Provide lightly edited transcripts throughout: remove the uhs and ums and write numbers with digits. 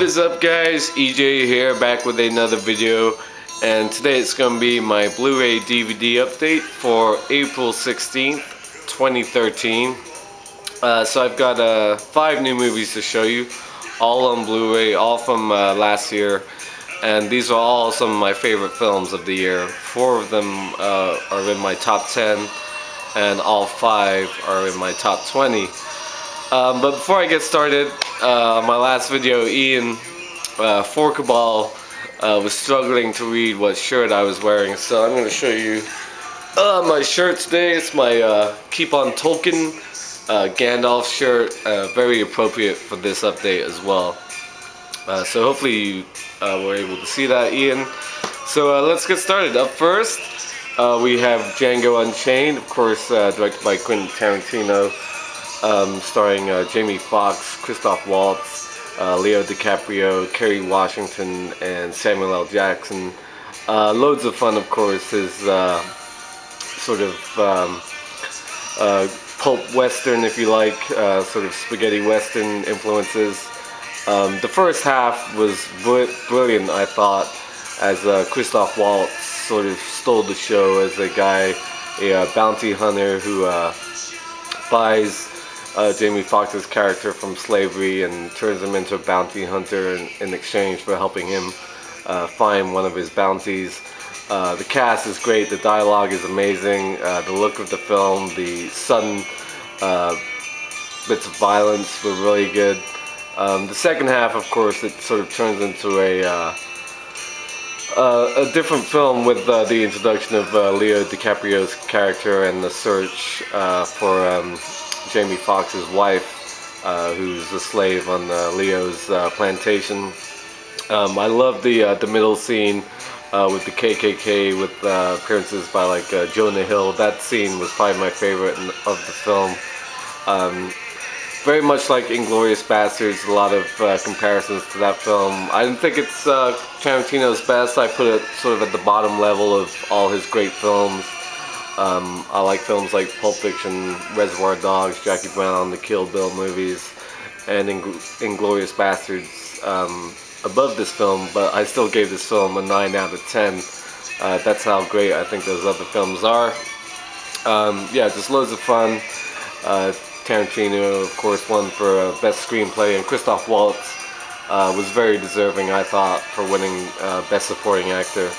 What is up, guys? EJ here, back with another video, and today it's going to be my Blu-ray DVD update for April 16th, 2013. So I've got 5 new movies to show you, all on Blu-ray, all from last year, and these are all some of my favorite films of the year. 4 of them are in my top 10, and all 5 are in my top 20. But before I get started, on my last video, Ian Forkaball was struggling to read what shirt I was wearing, so I'm going to show you my shirt today. It's my Keep on Tolkien Gandalf shirt, very appropriate for this update as well. So hopefully you were able to see that, Ian. So let's get started. Up first, we have Django Unchained, of course, directed by Quentin Tarantino. Starring Jamie Foxx, Christoph Waltz, Leo DiCaprio, Kerry Washington, and Samuel L. Jackson. Loads of fun, of course. His sort of pulp western, if you like, sort of spaghetti western influences. The first half was brilliant, I thought, as Christoph Waltz sort of stole the show as a guy, a bounty hunter who buys Jamie Foxx's character from slavery and turns him into a bounty hunter in exchange for helping him find one of his bounties. The cast is great, the dialogue is amazing, the look of the film, the sudden bits of violence were really good. The second half, of course, it sort of turns into a different film with the introduction of Leo DiCaprio's character and the search for Jamie Foxx's wife, who's a slave on Leo's plantation. I love the middle scene with the KKK, with appearances by like Jonah Hill. That scene was probably my favorite of the film. Very much like Inglourious Basterds, a lot of comparisons to that film. I didn't think it's Tarantino's best. I put it sort of at the bottom level of all his great films. I like films like Pulp Fiction, Reservoir Dogs, Jackie Brown, the Kill Bill movies, and Inglourious Basterds above this film, but I still gave this film a 9 out of 10. That's how great I think those other films are. Yeah, just loads of fun. Tarantino, of course, won for Best Screenplay, and Christoph Waltz was very deserving, I thought, for winning Best Supporting Actor.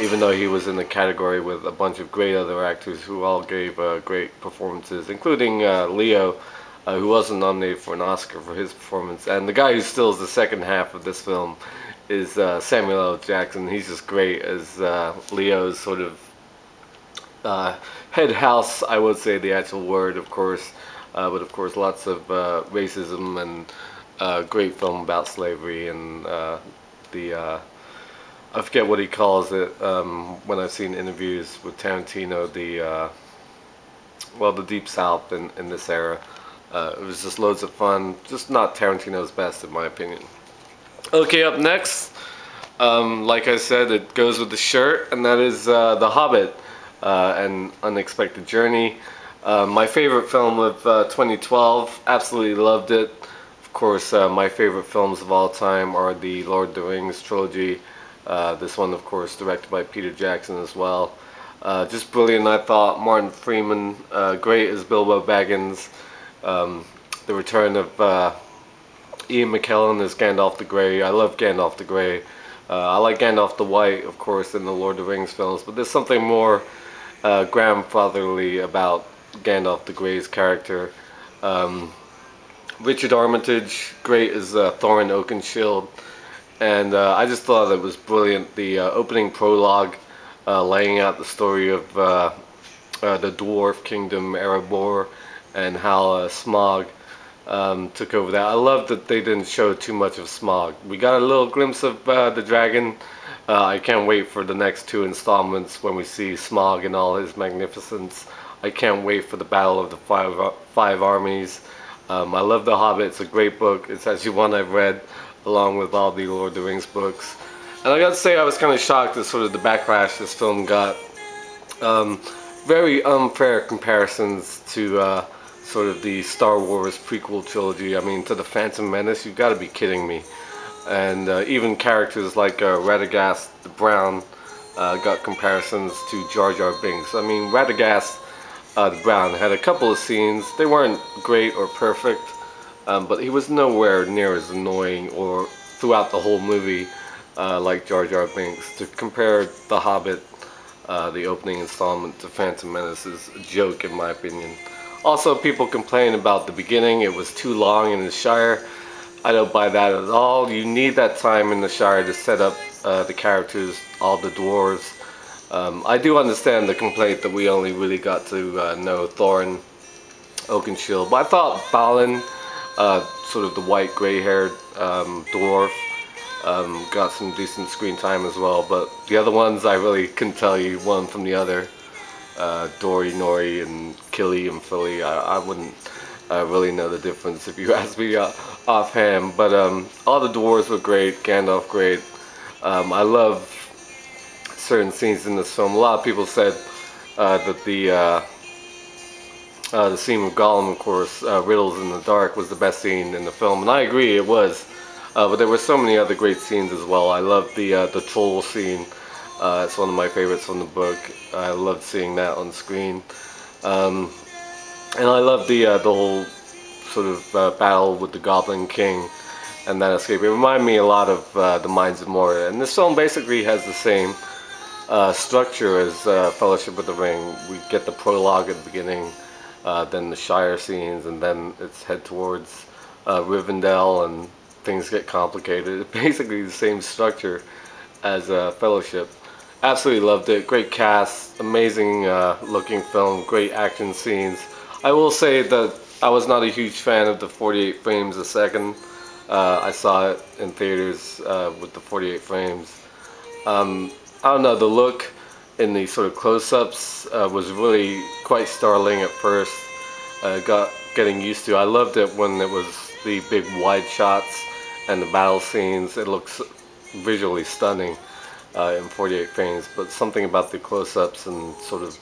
Even though he was in the category with a bunch of great other actors who all gave great performances, including Leo, who wasn't nominated for an Oscar for his performance. And the guy who steals the second half of this film is Samuel L. Jackson. He's just great as Leo's sort of head house, I would say the actual word, of course. But of course lots of racism and great film about slavery and I forget what he calls it when I've seen interviews with Tarantino, the Deep South in this era. It was just loads of fun, just not Tarantino's best in my opinion. Okay, up next, like I said, it goes with the shirt, and that is The Hobbit, An Unexpected Journey. My favorite film of 2012, absolutely loved it. Of course, my favorite films of all time are the Lord of the Rings trilogy. This one, of course, directed by Peter Jackson as well. Just brilliant, I thought. Martin Freeman, great as Bilbo Baggins. The return of Ian McKellen as Gandalf the Grey. I love Gandalf the Grey. I like Gandalf the White, of course, in the Lord of the Rings films, but there's something more grandfatherly about Gandalf the Grey's character. Richard Armitage, great as Thorin Oakenshield. And I just thought it was brilliant. The opening prologue, laying out the story of the dwarf kingdom Erebor and how Smaug took over that. I love that they didn't show too much of Smaug. We got a little glimpse of the dragon. I can't wait for the next 2 installments when we see Smaug in all his magnificence. I can't wait for the Battle of the Five Armies. I love The Hobbit. It's a great book. It's actually one I've read along with all the Lord of the Rings books. And I gotta say, I was kind of shocked at sort of the backlash this film got. Very unfair comparisons to sort of the Star Wars prequel trilogy. I mean, to the Phantom Menace, you've got to be kidding me. and even characters like Radagast the Brown got comparisons to Jar Jar Binks. I mean, Radagast the Brown had a couple of scenes. They weren't great or perfect, but he was nowhere near as annoying or throughout the whole movie like Jar Jar Binks. To compare The Hobbit, the opening installment, to Phantom Menace is a joke in my opinion. Also, people complain about the beginning. It was too long in the Shire. I don't buy that at all. You need that time in the Shire to set up the characters, all the dwarves. I do understand the complaint that we only really got to know Thorin, Oakenshield, but I thought Balin, sort of the white gray-haired dwarf, got some decent screen time as well, but the other ones I really couldn't tell you one from the other. Dory, Nori, and Killy and Philly, I wouldn't really know the difference if you ask me offhand, but all the dwarves were great, Gandalf great. I love certain scenes in this film. A lot of people said that the scene with Gollum, of course, Riddles in the Dark, was the best scene in the film, and I agree, it was. But there were so many other great scenes as well. I love the troll scene. It's one of my favorites from the book. I loved seeing that on screen. And I love the whole sort of battle with the Goblin King and that escape. It reminded me a lot of the Mines of Moria. And this film basically has the same structure as Fellowship of the Ring. We get the prologue at the beginning, then the Shire scenes, and then it's head towards Rivendell, and things get complicated. It's basically the same structure as Fellowship. Absolutely loved it. Great cast, amazing looking film, great action scenes. I will say that I was not a huge fan of the 48 frames a second. I saw it in theaters with the 48 frames. I don't know, the look in the sort of close-ups was really quite startling at first. Getting used to. I loved it when it was the big wide shots and the battle scenes. It looks visually stunning in 48 frames, but something about the close-ups and sort of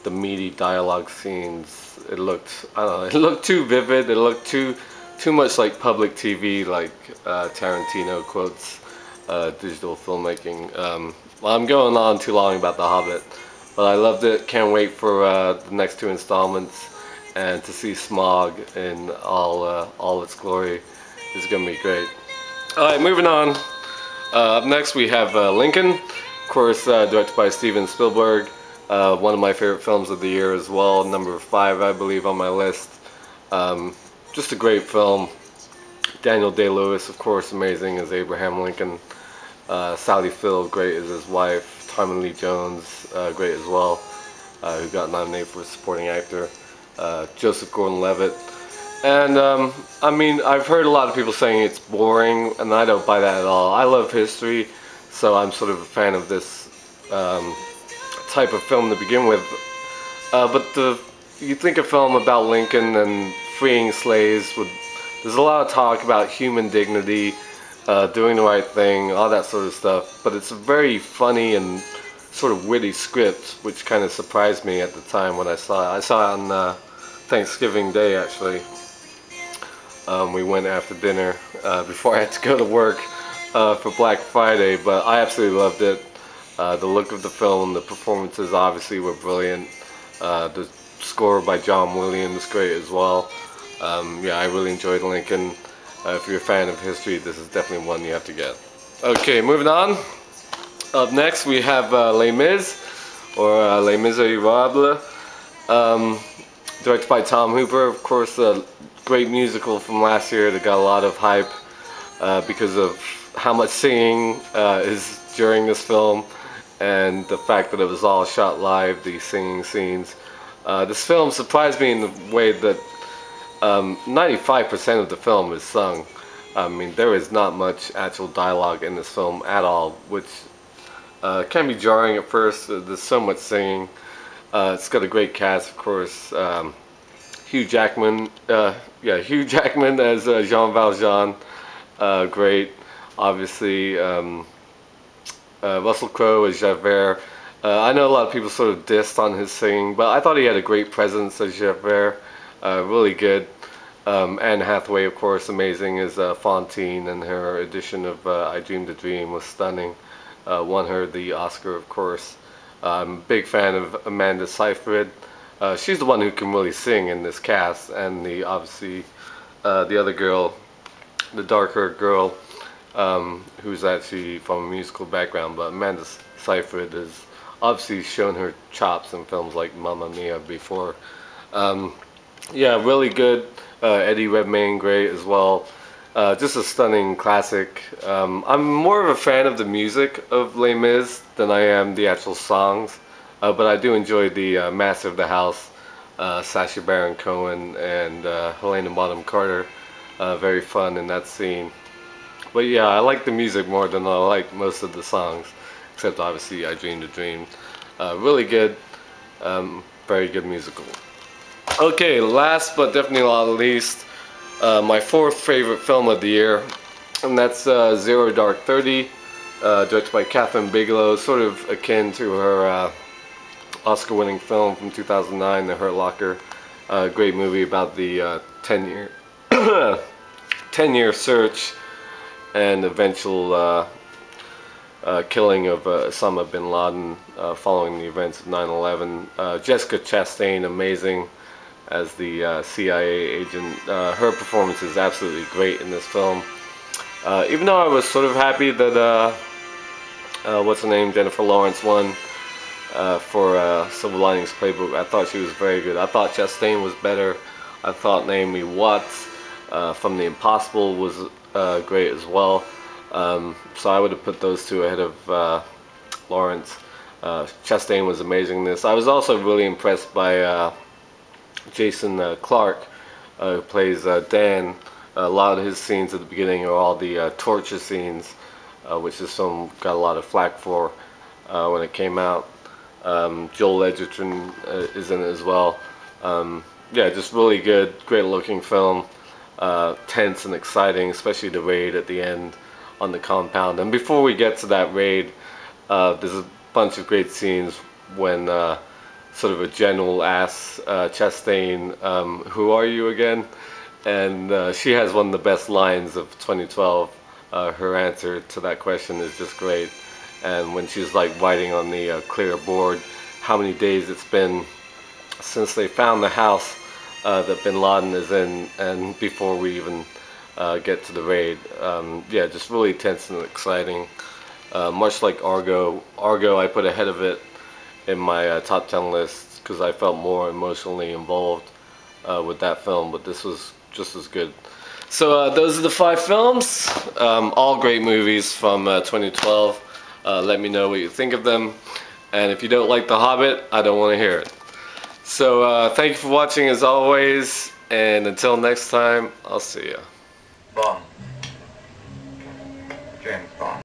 the meaty dialogue scenes, it looked, I don't know, it looked too vivid. It looked too much like public TV, like Tarantino quotes digital filmmaking. Well, I'm going on too long about The Hobbit, but I loved it. Can't wait for the next two installments, and to see Smog in all its glory is going to be great. Alright, moving on. Up next we have Lincoln, of course, directed by Steven Spielberg. One of my favorite films of the year as well, number 5 I believe on my list. Just a great film. Daniel Day-Lewis, of course, amazing as Abraham Lincoln. Sally Field, great as his wife. Tommy Lee Jones, great as well, who got nominated for supporting actor. Joseph Gordon-Levitt. And I mean, I've heard a lot of people saying it's boring, and I don't buy that at all. I love history, so I'm sort of a fan of this type of film to begin with. But you think a film about Lincoln and freeing slaves, there's a lot of talk about human dignity, doing the right thing, all that sort of stuff. But it's a very funny and sort of witty script, which kind of surprised me at the time when I saw it. I saw it on Thanksgiving Day, actually. We went after dinner before I had to go to work for Black Friday, but I absolutely loved it. The look of the film, the performances obviously were brilliant. The score by John Williams, great as well. Yeah, I really enjoyed Lincoln. If you're a fan of history, this is definitely one you have to get. Okay, moving on. Up next we have Les Mis, or Les Miserables, directed by Tom Hooper. Of course, a great musical from last year that got a lot of hype because of how much singing is during this film, and the fact that it was all shot live, the singing scenes. This film surprised me in the way that 95% of the film is sung. I mean, there is not much actual dialogue in this film at all, which can be jarring at first. There's so much singing. It's got a great cast, of course. Hugh Jackman, Hugh Jackman as Jean Valjean, great. Obviously, Russell Crowe as Javert. I know a lot of people sort of dissed on his singing, but I thought he had a great presence as Javert. Really good. Anne Hathaway, of course, amazing as Fantine, and her edition of I Dreamed a Dream was stunning. Won her the Oscar, of course. I'm a big fan of Amanda Seyfried. She's the one who can really sing in this cast, and obviously the other girl, the dark-haired girl, who's actually from a musical background, but Amanda Seyfried has obviously shown her chops in films like Mamma Mia before. Yeah, really good. Eddie Redmayne, great as well. Just a stunning classic. I'm more of a fan of the music of Les Mis than I am the actual songs, but I do enjoy the Master of the House, Sacha Baron Cohen and Helena Bonham Carter. Very fun in that scene. But yeah, I like the music more than I like most of the songs, except obviously I Dreamed a Dream. Really good, very good musical. Okay, last but definitely not least, my fourth favorite film of the year, and that's Zero Dark 30, directed by Catherine Bigelow, sort of akin to her Oscar-winning film from 2009, The Hurt Locker. Great movie about the 10-year search and eventual killing of Osama bin Laden following the events of 9/11. Jessica Chastain, amazing as the CIA agent. Her performance is absolutely great in this film. Even though I was sort of happy that what's her name, Jennifer Lawrence, won for Silver Linings Playbook, I thought she was very good. I thought Chastain was better. I thought Naomi Watts from The Impossible was great as well. So I would have put those two ahead of Lawrence. Chastain was amazing in this. I was also really impressed by Jason Clarke, who plays Dan. A lot of his scenes at the beginning are all the torture scenes, which this film got a lot of flack for when it came out. Joel Edgerton is in it as well. Yeah, just really good, great looking film. Tense and exciting, especially the raid at the end on the compound. And before we get to that raid, there's a bunch of great scenes when sort of a general asks Chastain, who are you again? And she has one of the best lines of 2012. Her answer to that question is just great. And when she's like writing on the clear board how many days it's been since they found the house that bin Laden is in, and before we even get to the raid. Yeah, just really tense and exciting. Much like Argo. Argo I put ahead of it in my top 10 list because I felt more emotionally involved with that film, but this was just as good. So those are the 5 films, all great movies from 2012. Let me know what you think of them, and if you don't like The Hobbit, I don't want to hear it. So thank you for watching as always, and until next time, I'll see ya. Bom.